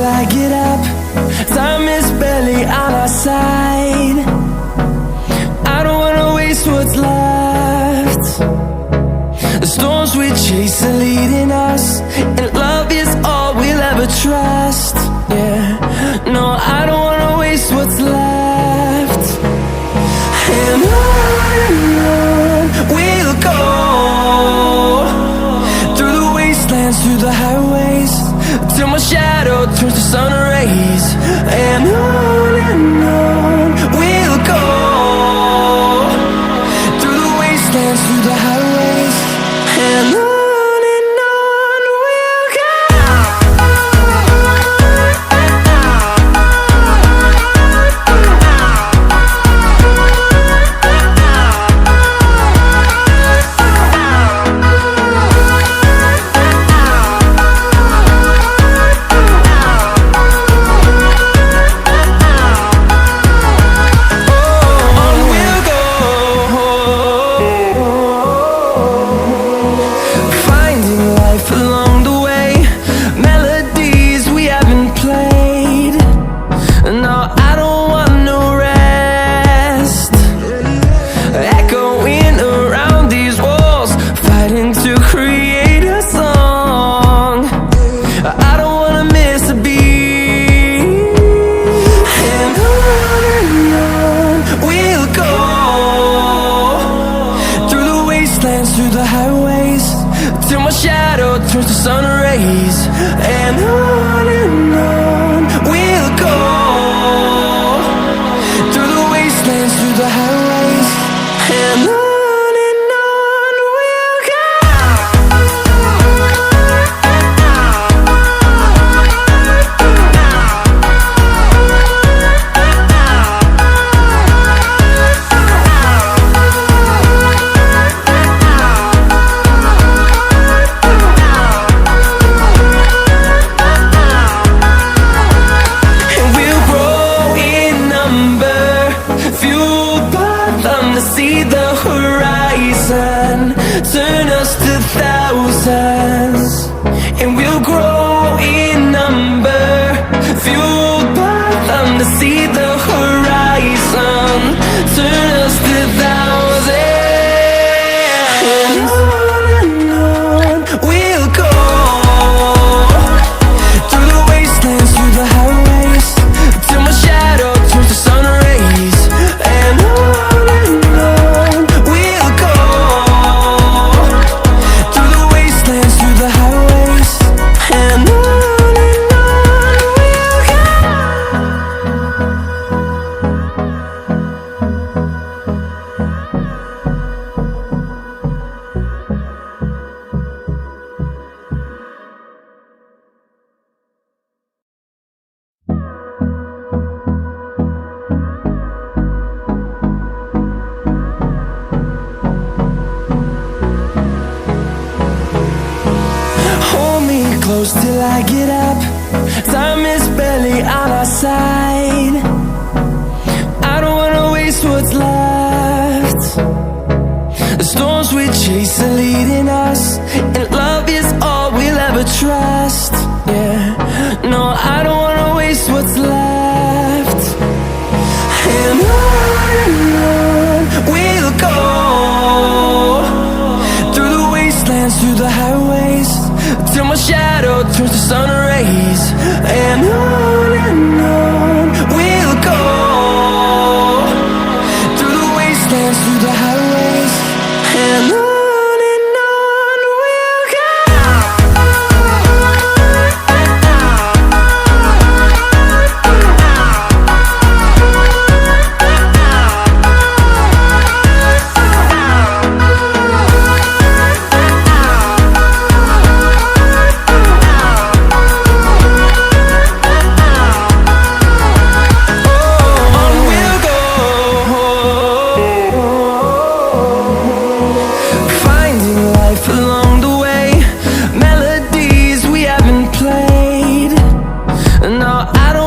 I get up. Time is barely on our side. I don't wanna waste what's left. The storms we chase are leading us, and love is all we'll ever trust. Yeah, no, I don't wanna waste what's left. And on we'll go, through the wastelands, through the highways, till my shadow turns to sun rays. And on we'll go, through the wastelands, through the highways, and on we'll go. Through the highways, till my shadow turns to sun rays. And on we'll go, through the wastelands, through the highways, and on we'll go. See the horizon, turn us to thousands, and we'll grow in number, fueled by them. To see the horizon, turn us to thousands, and on we'll go, through the wastelands, through the highways, till my shadow turns to sun rays. And on close till I get up. Time is barely on our side. I don't wanna waste what's left. The storms we chase are leading us, and love is all we'll ever trust. Yeah, no, I don't wanna waste what's left. And on we'll go, through the wastelands, through the highways, till my shadow turns to sun